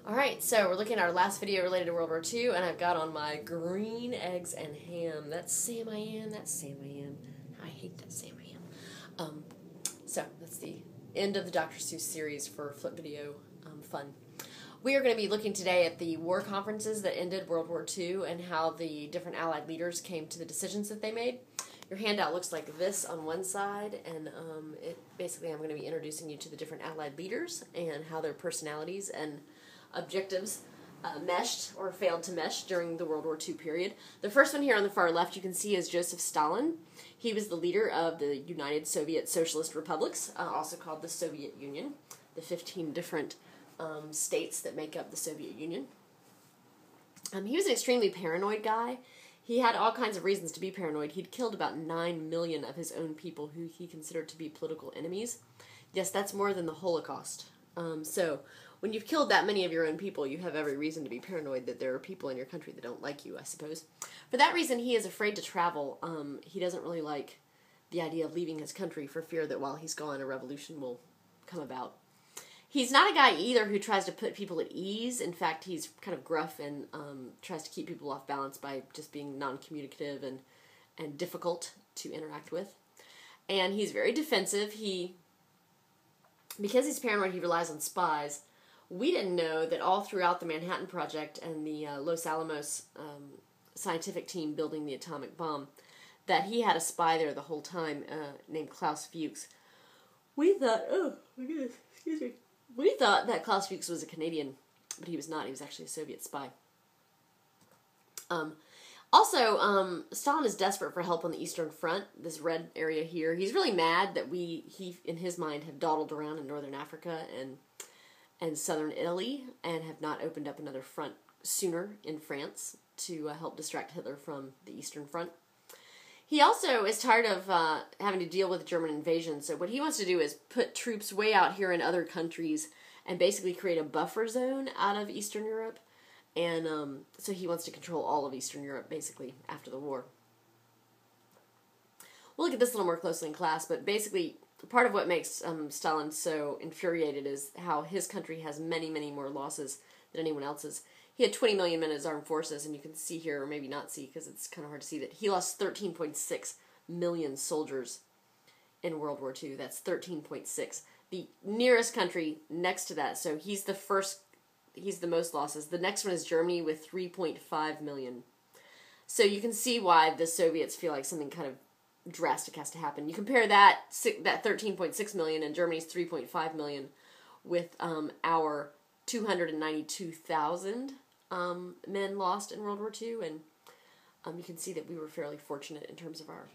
Alright, so we're looking at our last video related to World War II, and I've got on my green eggs and ham. That's Sam I Am, that's Sam I Am. I hate that Sam I Am. So, that's the end of the Dr. Seuss series for flip video fun. We are going to be looking today at the war conferences that ended World War II and how the different Allied leaders came to the decisions that they made. Your handout looks like this on one side, and basically I'm going to be introducing you to the different Allied leaders and how their personalities and objectives meshed or failed to mesh during the World War II period. The first one here on the far left you can see is Joseph Stalin. He was the leader of the United Soviet Socialist Republics, also called the Soviet Union, the 15 different states that make up the Soviet Union. He was an extremely paranoid guy. He had all kinds of reasons to be paranoid. He'd killed about 9 million of his own people who he considered to be political enemies. Yes, that's more than the Holocaust. So when you've killed that many of your own people, you have every reason to be paranoid that there are people in your country that don't like you, I suppose. For that reason, he is afraid to travel. He doesn't really like the idea of leaving his country for fear that while he's gone, a revolution will come about. He's not a guy either who tries to put people at ease. In fact, he's kind of gruff and tries to keep people off balance by just being non-communicative and difficult to interact with. And he's very defensive. Because he's paranoid, he relies on spies. We didn't know that all throughout the Manhattan Project and the Los Alamos scientific team building the atomic bomb, that he had a spy there the whole time named Klaus Fuchs. We thought, oh my goodness, excuse me. We thought that Klaus Fuchs was a Canadian, but he was not. He was actually a Soviet spy. Also, Stalin is desperate for help on the Eastern Front, this red area here. He's really mad that he, in his mind, have dawdled around in northern Africa and southern Italy and have not opened up another front sooner in France to help distract Hitler from the Eastern Front. He also is tired of having to deal with German invasion, so what he wants to do is put troops way out here in other countries and basically create a buffer zone out of Eastern Europe. And so he wants to control all of Eastern Europe, basically, after the war. We'll look at this a little more closely in class, but basically, part of what makes Stalin so infuriated is how his country has many, many more losses than anyone else's. He had 20 million men in his armed forces, and you can see here, or maybe not see, because it's kind of hard to see, that he lost 13.6 million soldiers in World War II. That's 13.6. The nearest country next to that, so he's the first. He's the most losses. The next one is Germany with 3.5 million. So you can see why the Soviets feel like something kind of drastic has to happen. You compare that 13.6 million and Germany's 3.5 million with our 292,000 men lost in World War II, and you can see that we were fairly fortunate in terms of our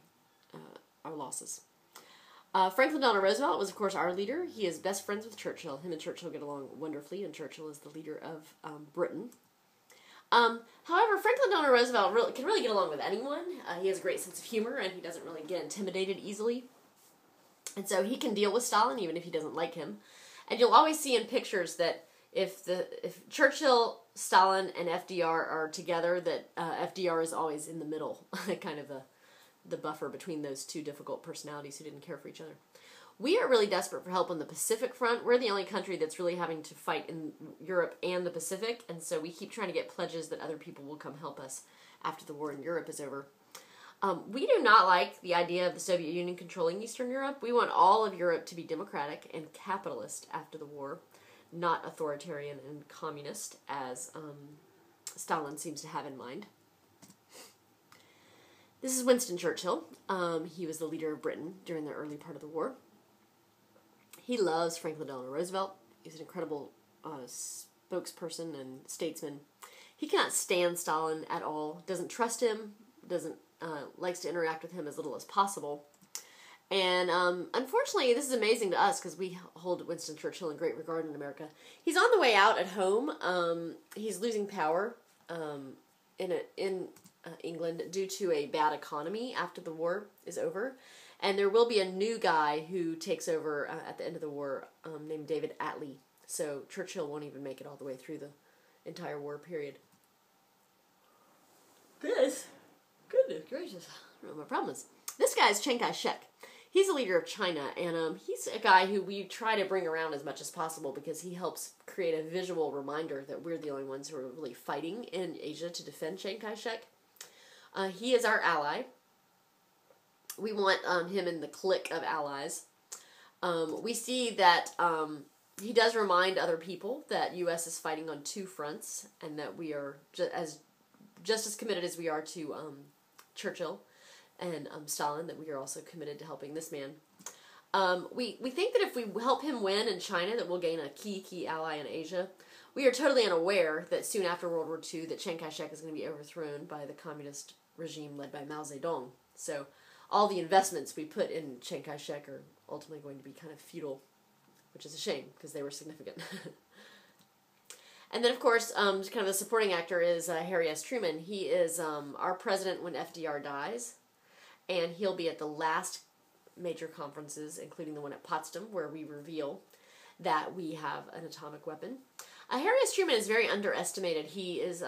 losses. Franklin Delano Roosevelt was, of course, our leader. He is best friends with Churchill. Him and Churchill get along wonderfully, and Churchill is the leader of Britain. However, Franklin Delano Roosevelt can really get along with anyone. He has a great sense of humor, and he doesn't really get intimidated easily. And so he can deal with Stalin, even if he doesn't like him. And you'll always see in pictures that if Churchill, Stalin, and FDR are together, that FDR is always in the middle, kind of the buffer between those two difficult personalities who didn't care for each other. We are really desperate for help on the Pacific front. We're the only country that's really having to fight in Europe and the Pacific, and so we keep trying to get pledges that other people will come help us after the war in Europe is over. We do not like the idea of the Soviet Union controlling Eastern Europe. We want all of Europe to be democratic and capitalist after the war, not authoritarian and communist, as Stalin seems to have in mind. This is Winston Churchill. He was the leader of Britain during the early part of the war. He loves Franklin Delano Roosevelt. He's an incredible spokesperson and statesman. He cannot stand Stalin at all, doesn't trust him, likes to interact with him as little as possible. And unfortunately, this is amazing to us because we hold Winston Churchill in great regard in America. He's on the way out at home. He's losing power in England due to a bad economy after the war is over. And there will be a new guy who takes over at the end of the war named David Attlee. So Churchill won't even make it all the way through the entire war period. Goodness gracious, I don't know what my problem is. This guy is Chiang Kai-shek. he's a leader of China, and he's a guy who we try to bring around as much as possible because he helps create a visual reminder that we're the only ones who are really fighting in Asia to defend Chiang Kai-shek. He is our ally. We want him in the clique of allies. We see that he does remind other people that U.S. is fighting on two fronts, and that we are just as committed as we are to Churchill and Stalin, that we are also committed to helping this man. We think that if we help him win in China, that we'll gain a key ally in Asia. We are totally unaware that soon after World War II, that Chiang Kai-shek is going to be overthrown by the communist regime led by Mao Zedong. So all the investments we put in Chiang Kai-shek are ultimately going to be kind of futile, which is a shame because they were significant. And then, of course, kind of a supporting actor is Harry S. Truman. He is our president when FDR dies, and he'll be at the last major conferences, including the one at Potsdam, where we reveal that we have an atomic weapon. Harry S. Truman is very underestimated. He is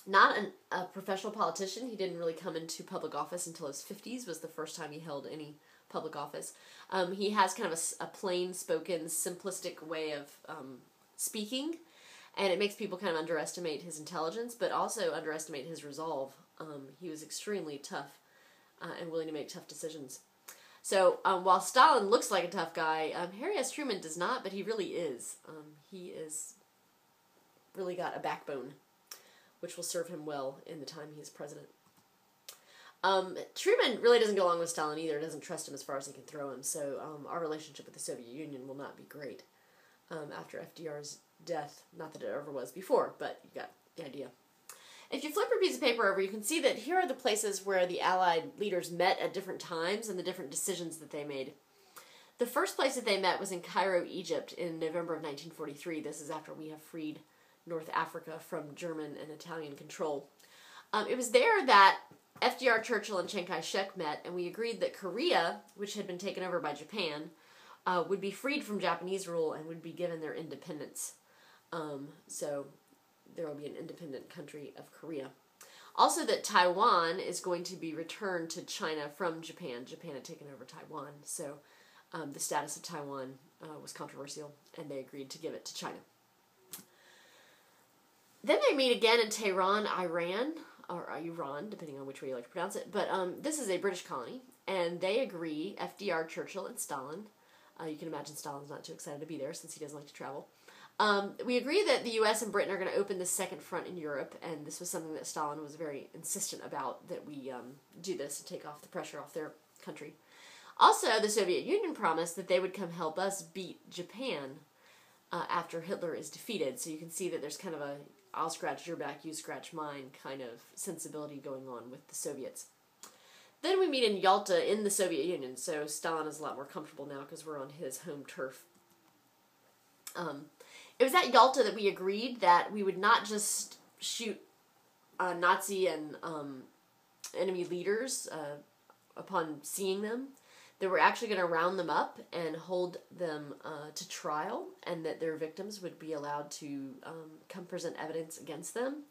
not a professional politician. He didn't really come into public office until his 50s, was the first time he held any public office. He has kind of a plain-spoken, simplistic way of speaking, and it makes people kind of underestimate his intelligence, but also underestimate his resolve. He was extremely tough and willing to make tough decisions. So while Stalin looks like a tough guy, Harry S. Truman does not, but he really is. He is really got a backbone, which will serve him well in the time he is president. Truman really doesn't go along with Stalin either, doesn't trust him as far as he can throw him, so our relationship with the Soviet Union will not be great after FDR's death. Not that it ever was before, but you got the idea. If you flip your piece of paper over, you can see that here are the places where the Allied leaders met at different times and the different decisions that they made. The first place that they met was in Cairo, Egypt in November of 1943. This is after we have freed North Africa from German and Italian control. It was there that FDR, Churchill, and Chiang Kai-shek met, and we agreed that Korea, which had been taken over by Japan, would be freed from Japanese rule and would be given their independence. So there will be an independent country of Korea. Also that Taiwan is going to be returned to China from Japan. Japan had taken over Taiwan, so the status of Taiwan was controversial, and they agreed to give it to China. Then they meet again in Tehran, Iran, or Iran, depending on which way you like to pronounce it. But this is a British colony, and they agree, FDR, Churchill, and Stalin. You can imagine Stalin's not too excited to be there since he doesn't like to travel. We agree that the U.S. and Britain are going to open the second front in Europe, and this was something that Stalin was very insistent about, that we do this and take off the pressure off their country. Also, the Soviet Union promised that they would come help us beat Japan after Hitler is defeated. So you can see that there's kind of a I'll scratch your back, you scratch mine kind of sensibility going on with the Soviets. Then we meet in Yalta in the Soviet Union, so Stalin is a lot more comfortable now because we're on his home turf. It was at Yalta that we agreed that we would not just shoot Nazi and enemy leaders upon seeing them, that we're actually going to round them up and hold them to trial, and that their victims would be allowed to come present evidence against them.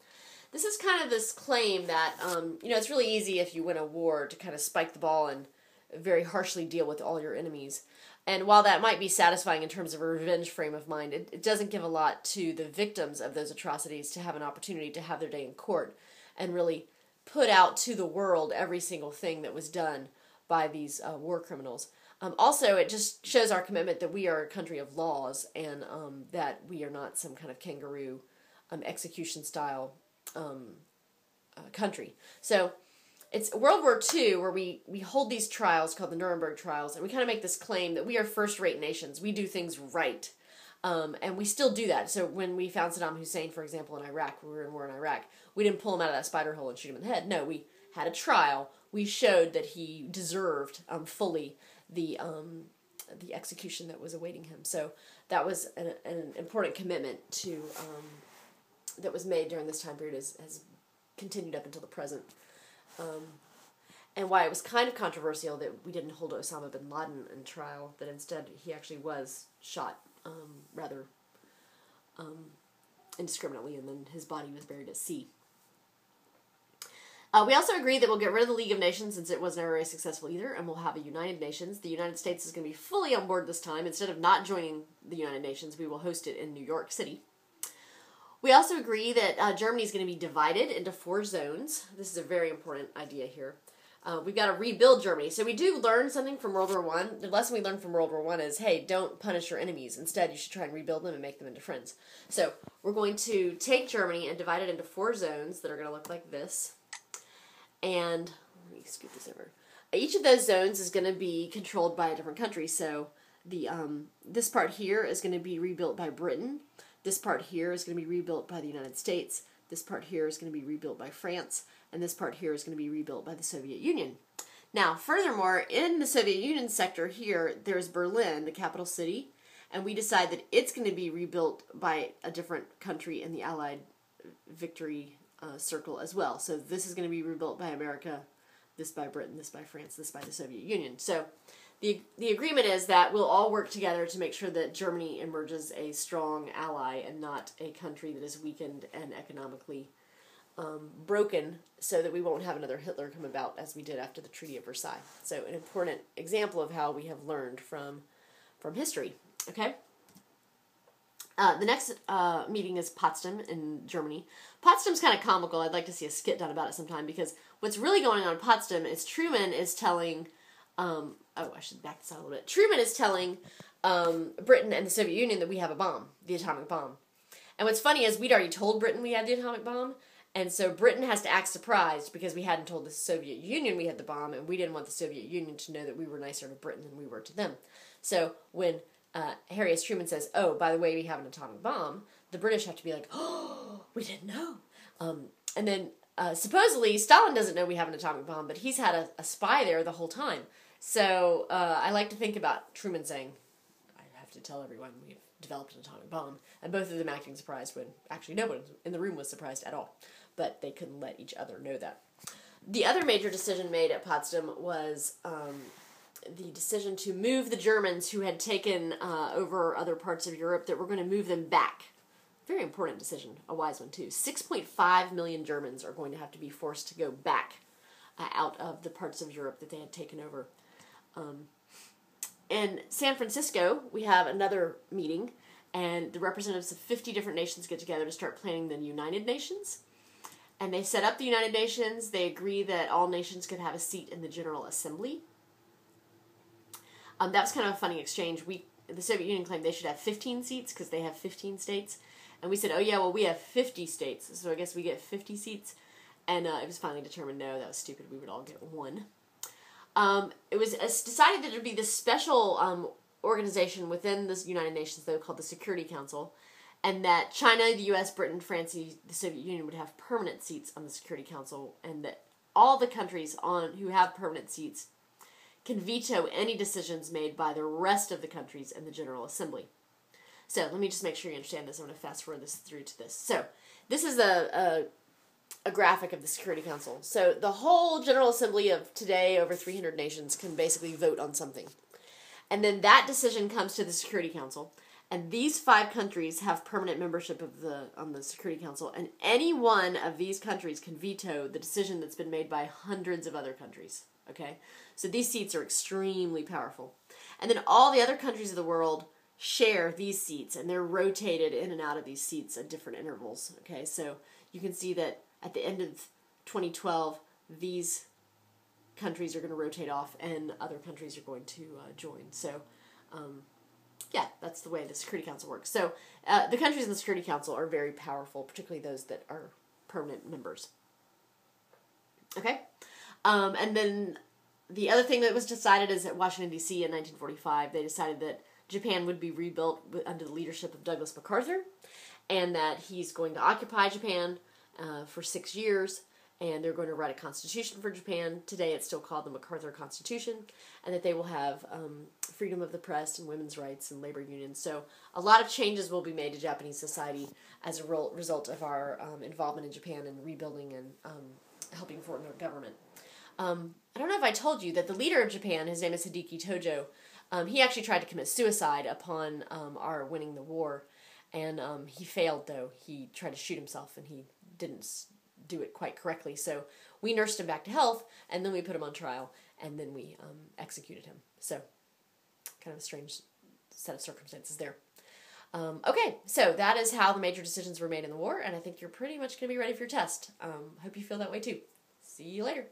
This is kind of this claim that, it's really easy if you win a war to kind of spike the ball and very harshly deal with all your enemies. And while that might be satisfying in terms of a revenge frame of mind, it doesn't give a lot to the victims of those atrocities to have an opportunity to have their day in court and really put out to the world every single thing that was done by these war criminals. Also, it just shows our commitment that we are a country of laws, and that we are not some kind of kangaroo execution-style country. So it's World War II where we hold these trials called the Nuremberg trials, and we kind of make this claim that we are first-rate nations. We do things right. And we still do that. So when we found Saddam Hussein, for example, in Iraq, when we were in war in Iraq, we didn't pull him out of that spider hole and shoot him in the head. No, we had a trial. We showed that he deserved fully the execution that was awaiting him. So that was an important commitment to that was made during this time period, has continued up until the present. And why it was kind of controversial that we didn't hold Osama bin Laden in trial, that instead he actually was shot rather indiscriminately, and then his body was buried at sea. We also agreed that we'll get rid of the League of Nations since it was never very successful either, and we'll have a United Nations. The United States is going to be fully on board this time. Instead of not joining the United Nations, we will host it in New York City. We also agree that Germany is going to be divided into 4 zones. This is a very important idea here. We've got to rebuild Germany. So we do learn something from World War I. The lesson we learned from World War I is, hey, don't punish your enemies. Instead, you should try and rebuild them and make them into friends. So we're going to take Germany and divide it into 4 zones that are going to look like this. And let me scoot this over. Each of those zones is going to be controlled by a different country. So the this part here is going to be rebuilt by Britain. This part here is going to be rebuilt by the United States. This part here is going to be rebuilt by France. And this part here is going to be rebuilt by the Soviet Union. Now, furthermore, in the Soviet Union sector here, there's Berlin, the capital city. And we decide that it's going to be rebuilt by a different country in the Allied victory circle as well. So this is going to be rebuilt by America, this by Britain, this by France, this by the Soviet Union. So the agreement is that we'll all work together to make sure that Germany emerges a strong ally and not a country that is weakened and economically broken, so that we won't have another Hitler come about as we did after the Treaty of Versailles. So an important example of how we have learned from history. Okay? The next meeting is Potsdam in Germany. Potsdam's kind of comical. I'd like to see a skit done about it sometime, because what's really going on in Potsdam is Truman is telling, I should back this out a little bit. Truman is telling Britain and the Soviet Union that we have a bomb, the atomic bomb. And what's funny is we'd already told Britain we had the atomic bomb, and so Britain has to act surprised because we hadn't told the Soviet Union we had the bomb, and we didn't want the Soviet Union to know that we were nicer to Britain than we were to them. So when Harry S. Truman says, oh, by the way, we have an atomic bomb, the British have to be like, oh, we didn't know. And then supposedly Stalin doesn't know we have an atomic bomb, but he's had a spy there the whole time. So I like to think about Truman saying, I have to tell everyone we've developed an atomic bomb, and both of them acting surprised when actually no one in the room was surprised at all. But they couldn't let each other know that. The other major decision made at Potsdam was the decision to move the Germans who had taken over other parts of Europe, that we're going to move them back. Very important decision, a wise one too. 6.5 million Germans are going to have to be forced to go back out of the parts of Europe that they had taken over. In San Francisco, we have another meeting, and the representatives of 50 different nations get together to start planning the United Nations. And they set up the United Nations. They agree that all nations could have a seat in the General Assembly. That was kind of a funny exchange. The Soviet Union claimed they should have 15 seats because they have 15 states. And we said, oh yeah, well we have 50 states, so I guess we get 50 seats. And it was finally determined, no, that was stupid. We would all get 1. It was decided that there would be this special organization within the United Nations, though, called the Security Council, and that China, the U.S., Britain, France, the Soviet Union would have permanent seats on the Security Council, and that all the countries who have permanent seats can veto any decisions made by the rest of the countries in the General Assembly. So let me just make sure you understand this. I'm going to fast forward this through to this. So this is a graphic of the Security Council. So the whole General Assembly of today, over 300 nations, can basically vote on something. And then that decision comes to the Security Council. And these 5 countries have permanent membership on the Security Council. And any one of these countries can veto the decision that's been made by hundreds of other countries. Okay? So these seats are extremely powerful. And then all the other countries of the world share these seats. And they're rotated in and out of these seats at different intervals. Okay? So you can see that at the end of 2012, these countries are going to rotate off and other countries are going to join. So, yeah, that's the way the Security Council works. So, the countries in the Security Council are very powerful, particularly those that are permanent members. Okay? And then the other thing that was decided is at Washington, D.C. in 1945, they decided that Japan would be rebuilt under the leadership of Douglas MacArthur, and that he's going to occupy Japan for 6 years, and they're going to write a constitution for Japan. Today it's still called the MacArthur Constitution, and that they will have freedom of the press and women's rights and labor unions. So a lot of changes will be made to Japanese society as a result of our involvement in Japan and rebuilding and helping form their government. I don't know if I told you that the leader of Japan, his name is Hideki Tojo, he actually tried to commit suicide upon our winning the war, and he failed, though. He tried to shoot himself, and he didn't do it quite correctly. So we nursed him back to health, and then we put him on trial, and then we executed him. So kind of a strange set of circumstances there. Okay, so that is how the major decisions were made in the war, and I think you're pretty much going to be ready for your test. Hope you feel that way too. See you later.